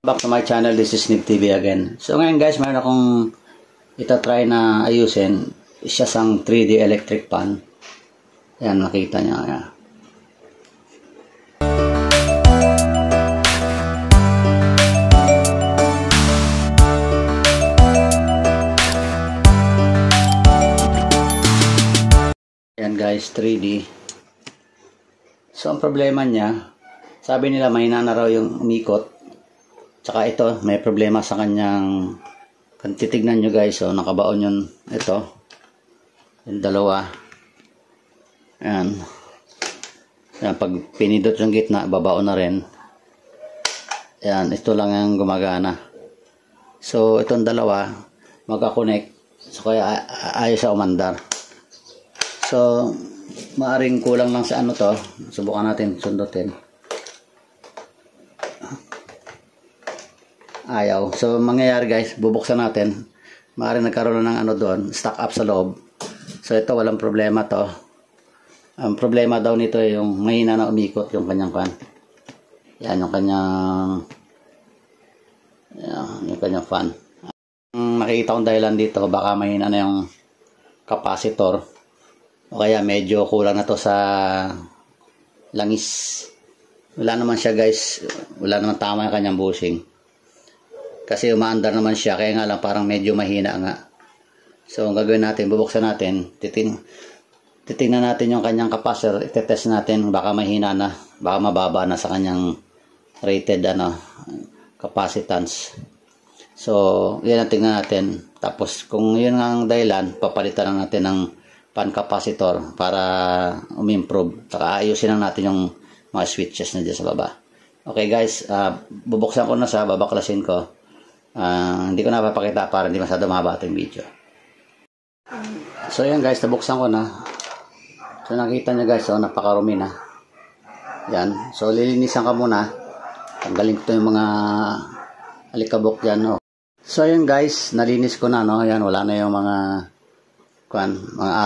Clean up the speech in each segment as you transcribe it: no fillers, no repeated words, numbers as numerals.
Back to my channel, this is Nib TV again. So ngayon guys, mayroon akong itatry na ayusin. Isa sang 3D electric pan. Yan, nakita nyo. Yan. Yan guys, 3D. So ang problema niya, sabi nila mahina na raw yung umikot. Tsaka ito, may problema sa kanyang, kung titignan nyo guys, so nakabaon yun, ito, yung dalawa. Ayan. Ayan, pag pinindot yung gitna, babaon na rin. Ayan, ito lang yung gumagana. So, itong dalawa, magkakonect. So, kaya ayos sa umandar. So, maaring kulang lang sa ano to. Subukan natin sundutin. Ayaw. So, mangyayari guys, bubuksan natin. Maaaring nagkaroon ng ano doon, stuck up sa loob. So, ito walang problema to. Ang problema daw nito ay yung mahina na umikot yung kanyang fan. Yan, yung kanyang fan. Nakikita kong dahilan dito, baka mahina na yung capacitor. O kaya medyo kulang na to sa langis. Wala naman siya guys. Wala naman tama yung kanyang bushing. Kasi umaandar naman siya, kaya nga lang parang medyo mahina nga. So, ang gagawin natin, bubuksan natin, titingnan natin yung kanyang capacitor, itetest natin, baka mahina na, baka mababa na sa kanyang rated capacitance. So, yan ang tingnan natin. Tapos, kung yun ang dahilan, papalitan lang natin ng pan capacitor para umimprove. Saka ayusin lang natin yung mga switches na dyan sa baba. Okay guys, bubuksan ko na siya, babaklasin ko. Hindi ko na papakita para hindi masyado mahaba itong video. So yan guys, nabuksan ko na. So nakita nyo guys, napakarumi na. Yan. So lilinisan ka muna. Tanggalin ko yung mga alikabok dyan. So yan guys, nalinis ko na. Yan, wala na yung mga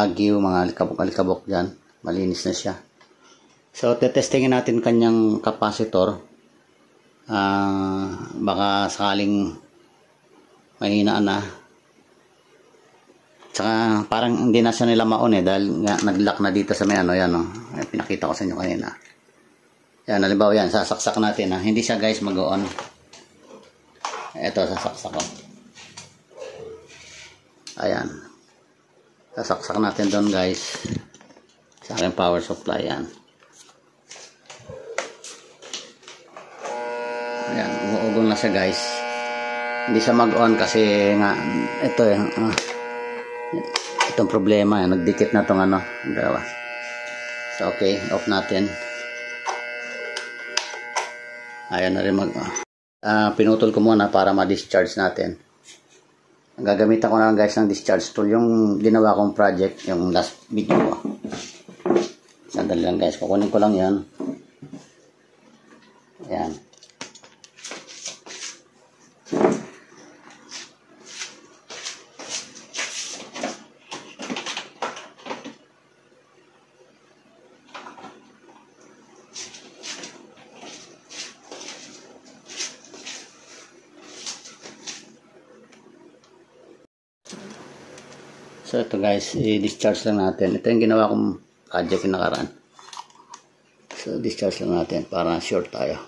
agiw, mga alikabok dyan. Malinis na siya. So tetestingin natin kanyang capacitor. Baka sakaling mahina na. Tsaka parang hindi na siya nila maon dahil nga, nag-lock na dito sa may yan pinakita ko sa inyo kanina. Yan, halimbawa yan, sasaksak natin Hindi siya guys mag-on. Ito, sasaksak ko. Ayan. Sasaksak natin doon guys. Sa aking power supply yan. Ayan, umuugong na siya guys. Hindi siya mag-on kasi nga ito itong problema nagdikit na tong dalawa. So okay, off natin. Ayan na rin pinutol ko muna para ma-discharge natin. Ang gagamitan ko na lang guys ng discharge tool, yung ginawa kong project, yung last video ko. Sandali lang guys, kukunin ko lang yan. Ayan. So ito guys, i-discharge lang natin. Ito yung ginawa kong project yung nakaraan. So discharge lang natin para sure tayo.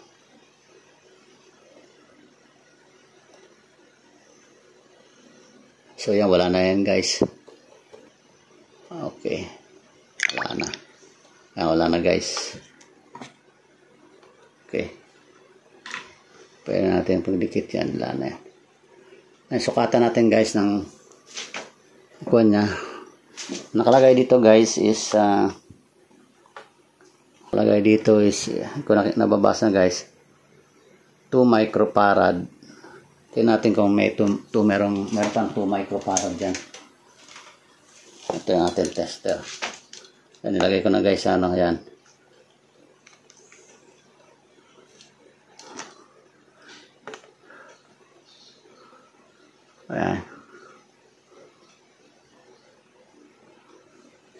So yan, wala na yan guys. Okay. Wala na. Yan, wala na guys. Okay. Pwede natin pagdikit yan. Wala na yan. Sukatan natin guys ng kuwan niya. Nakalagay dito guys is nakalagay dito is kung nababasa guys 2 microfarad. Tingnan natin kung may meron pang 2 microfarad dyan. Ito yung ating tester. Yan, nilagay ko na guys yan. Ayan.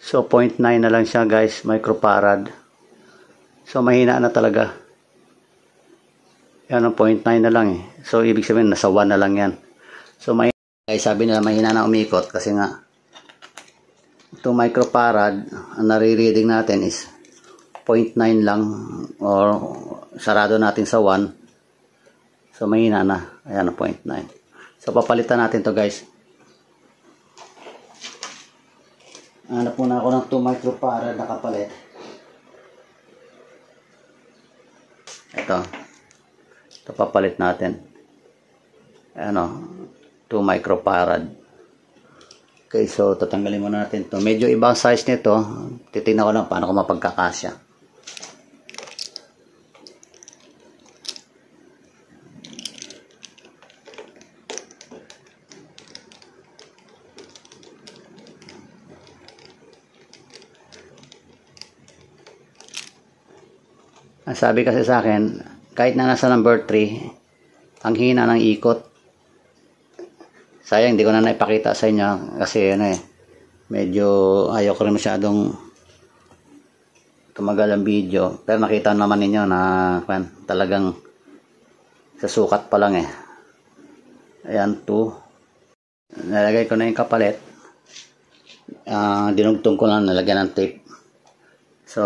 So 0.9 na lang siya guys, microfarad. So mahina na talaga. Yan ang 0.9 na lang eh. So ibig sabihin nasa 1 na lang yan. So may sabi nila mahina na umikot kasi nga 2 microfarad ang nare-reading natin is 0.9 lang or sarado natin sa 1. So mahina na. Ayan ang 0.9. So papalitan natin to guys. Hanap muna ako ng 2 microfarad na kapalit. Ito papalit natin. Ayan o, 2 microfarad. Okay, so tatanggalin muna natin to. Medyo ibang size nito. Titingnan ko lang paano ko mapagkakasya. Ang sabi kasi sa akin, kahit na nasa number 3, ang hina ng ikot. Sayang, hindi ko na naipakita sa inyo kasi medyo ayaw ko rin masyadong tumagal ang video. Pero nakita naman ninyo na talagang sa sukat pa lang eh. Ayan, 2. Nalagay ko na yung kapalit. Dinugtong ko lang, nalagyan ng tape. So,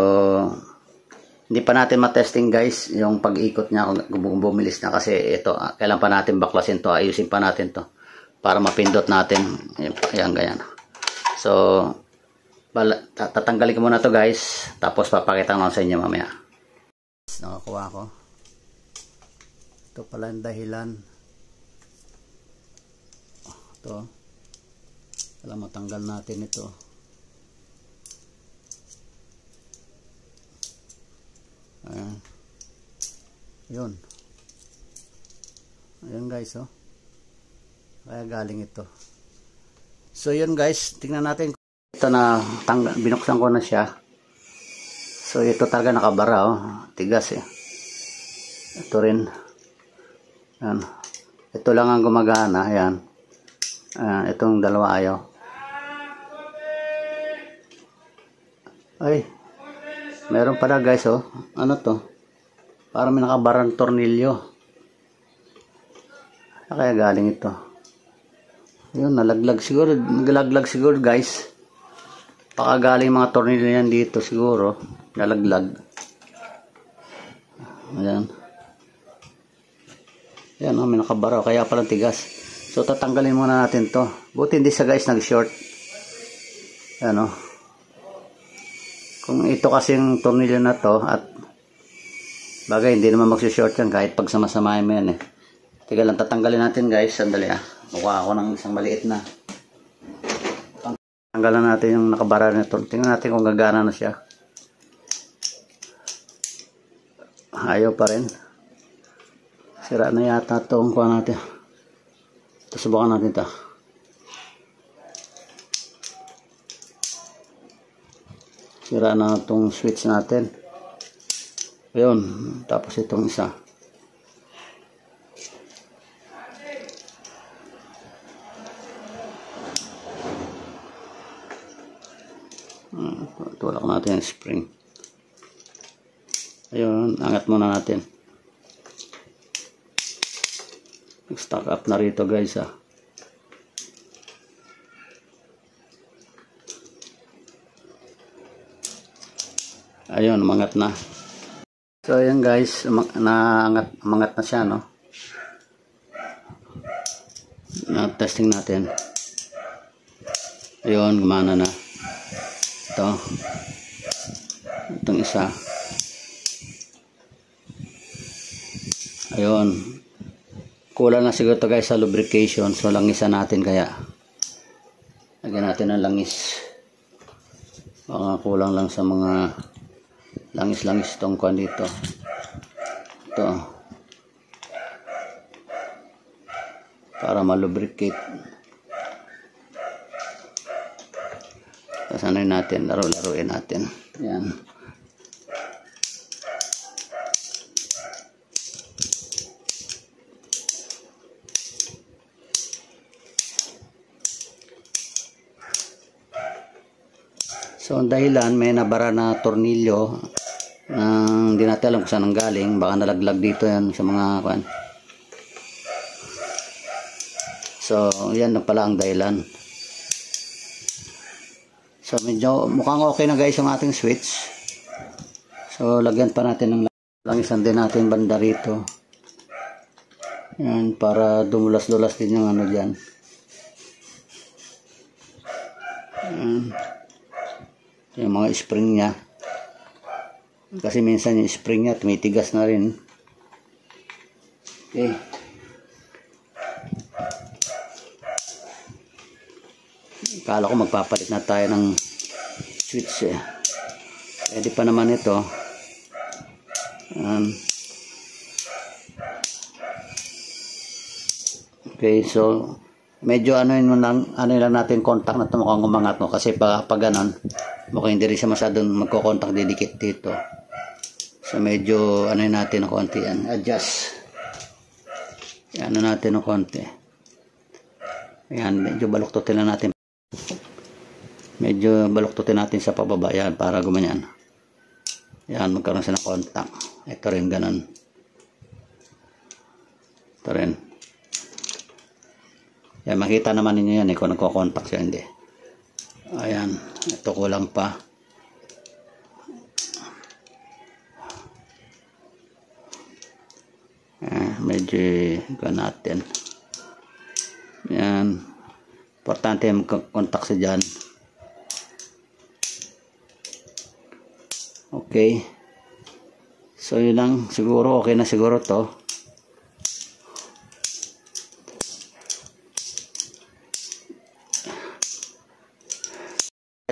hindi pa natin matesting guys yung pag-ikot niya kung bumilis na kasi ito, kailan pa natin baklasin to, ayusin pa natin to para mapindot natin. Ayan, ganyan. So, tatanggalin ko muna to guys, tapos papakita ko sa inyo mamaya. Nakakuha ko. Ito pala yung dahilan. Ito. Alam, matanggal natin ito. Yun. Ayun guys, oh. Kaya galing ito. So yun guys, tingnan natin. Ito na binuksan ko na siya. So ito talaga nakabara, oh. Tigas eh. Ito rin. Ayan. Ito lang ang gumagana. Ayan. Itong dalawa ayaw. Ay. Meron pala guys, oh. Ano to? Parang may nakabarang tornilyo. Kaya galing ito. Yun, nalaglag siguro. Naglaglag siguro guys. Baka galing mga tornilyo yan dito siguro. Nalaglag. Ayan. Ayan, oh, may nakabara. Kaya pala tigas. So tatanggalin muna natin to. Buti hindi sa guys nag-short. Ayan, oh. Kung ito kasi yung tornilyo na to at bagay hindi naman magsi-short yan kahit pag samasamahin mo yan eh. Tiga lang, tatanggalin natin guys. Sandali ah. Mukha ako ng isang maliit na. Tanggalan natin yung nakabara nito. Tingnan natin kung gagana na siya. Ayaw pa rin. Sira na yata itong kuha natin. Ito, subukan natin ito. Sira na itong switch natin. Ayun. Tapos itong isa. Tulak natin yung spring. Ayun. Angat muna natin. Stock up na rito guys ah. Ayun, umangat na. So ayan guys, umangat na siya, no? Na-testing natin. Ayun, gumana na. Ito. Itong isa. Ayun. Kulang na siguro to guys sa lubrication. So langisan natin kaya. Lagyan natin ng langis. Baka kulang lang sa mga langis-langis itong kuhan dito. Ito. Para malubricate. Tapos ano natin, laro-laruin natin. Yan. So, ang dahilan, may nabara na tornilyo. Hindi natin alam kung saan ang galing. Baka nalaglag dito yan sa mga kuan. So yan na pala ang dahilan. So medyo mukhang okay na guys yung ating switch. So lagyan pa natin ng langisan din natin banda rito. Yan, para dumulas-dulas din yung ano dyan. Yan. Yung mga spring nya. Kasi minsan yung spring nya tumitigas na rin. Okay. Akala ko magpapalit na tayo ng switch eh. Pwede pa naman ito. Okay, so medyo ano lang natin contact na ito, mukhang umangat mo kasi pag ganon mukhang hindi rin siya masyadong magko-contact didikit dito. So medyo ano natin ng konti yan, adjust. Ano natin ng konti. Ayan, medyo baluktutin lang natin. Medyo baluktutin natin sa pababa yan para gumanyan. Yan, magkaroon siya ng contact. Ito rin ganon. Ito rin. Yan, makita naman ninyo yan kung nagko-contact siya hindi. Ayan, ito kulang pa. Medyo natin. Yan. Importante mag-contact siya dyan. Okay. So yun lang. Siguro okay na siguro to.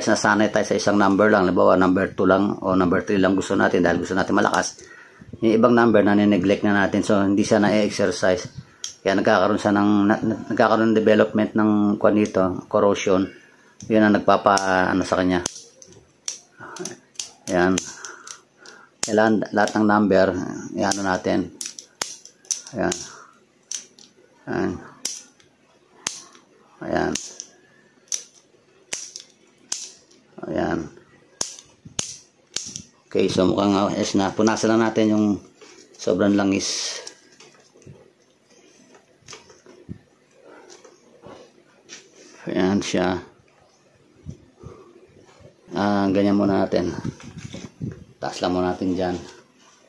Nasanay tayo sa isang number lang, halimbawa number 2 lang o number 3 lang gusto natin dahil gusto natin malakas. Yung ibang number na neglect na natin, so hindi siya na-exercise. Kaya nagkakaroon siya ng development ng kwan dito, corrosion. Yun ang ano sa kanya. Yan. Kailangan lahat ng number, yan natin. Ayan. Ayan. Ayan. Ayan. Okay, so mukhang yes na. Punasan lang natin yung sobrang langis. Ayan siya. Ganyan muna natin. Taas lang muna natin dyan.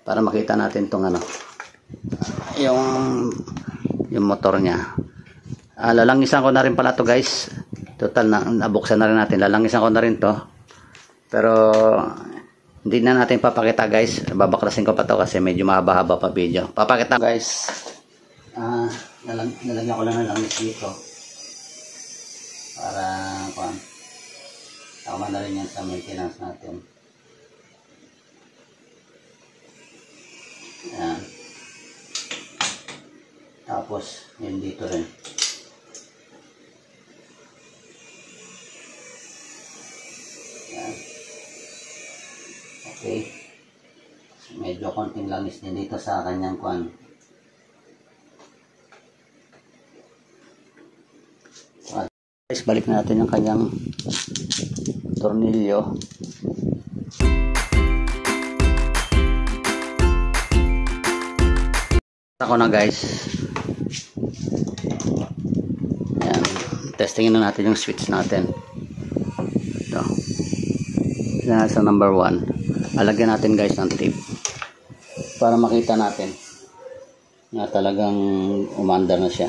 Para makita natin itong ano. Yung motor niya. Lalangisan ko na rin pala to guys. Total na nabuksan na rin natin. Lalangisan ko na rin to. Pero hindi na natin papakita guys. Babaklasin ko pa to kasi medyo mahaba-haba pa video. Papakita guys. Nalagyan ko lang ng langis dito. Para tama na rin yan sa maintenance natin. Ayan. Tapos yun dito rin. Okay. Medyo konting langis din dito sa kanyang kwan. Guys, balik natin yung kanyang tornilyo. Ako na guys. Ayan. Testingin na natin yung switch natin. Ito. Yan sa number 1. Alagyan natin guys ng tape para makita natin na talagang umandar na siya.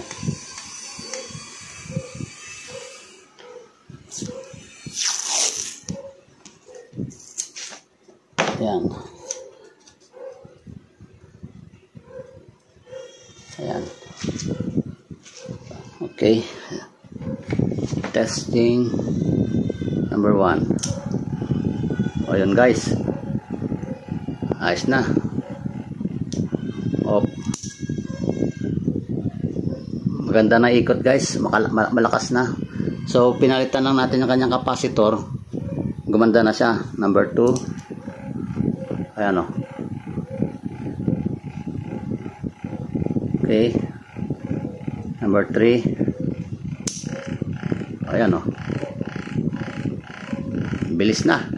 Ayan. Ayan. Okay. Testing number 1. O yun guys. Ayos na. Op. Maganda na ikot guys. Malakas na. So pinalitan lang natin yung kanyang capacitor. Gumanda na siya. Number 2. Ayan o. Okay. Number 3. Ayan o. Bilis na.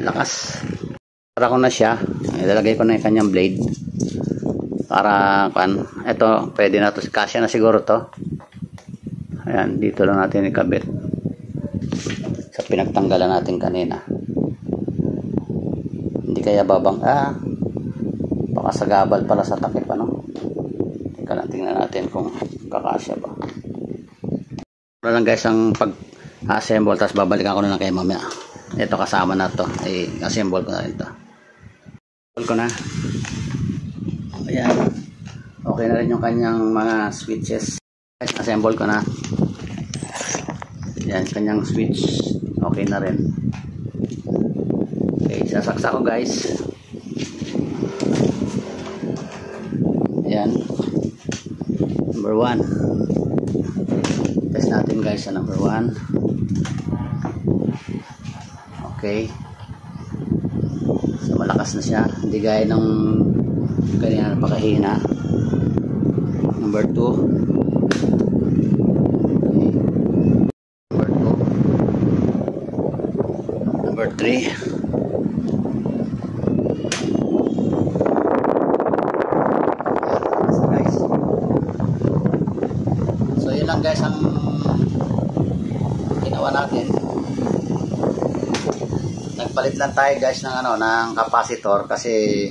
Lakas. Para ko na siya, ilalagay ko na yung kanyang blade. Para, ito, pwede na to. Kasya na siguro to. Ayan, dito lang natin ikabit. Sa pinagtanggalan natin kanina. Hindi kaya babang, baka sagabal pala sa takip, ano? Teka lang, tingnan natin kung kakasya ba. Ito lang guys ang pag-assemble, tapos babalikan ko na lang kayo mamaya. Ito kasama na to, assemble ko na rin to. Assemble ko na. Ayan. Okay na rin yung kanyang mga switches. Assemble ko na. Ayan, kanyang switch. Okay na rin. Okay, sasaksak ko guys. Ayan. Number 1. Test natin guys sa number 1. Okay. So malakas na siya. Hindi gaya ng kanina napakahina. Number 2. Okay. Number 2. Number 3. So yun lang guys ang ginawa natin. Nagpalit lang tayo guys ng ng capacitor kasi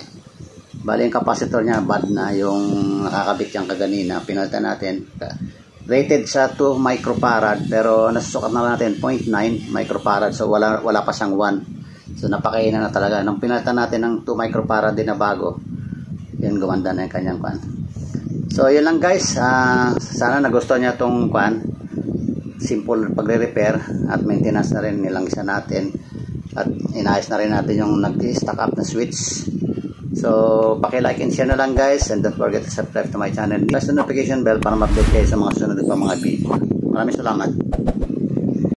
bali yung capacitor niya bad na, yung nakakabit yung kaganina. Pinalitan natin. Rated sa 2 microfarad pero nasusukat na natin 0.9 microfarad, so wala pa siyang 1. So napakaina na talaga. Nung pinalitan natin ng 2 microfarad din na bago, yun gumanda na yung kanyang So yun lang guys. Sana nagustuhan niya tong simple pagre-repair at maintenance na rin nilang isa natin. At inayos na rin natin yung nag-stack up na switch. So, paki-like and share na lang guys, and don't forget to subscribe to my channel. Press the notification bell para ma-update kayo sa mga sunod pa mga video. Maraming salamat.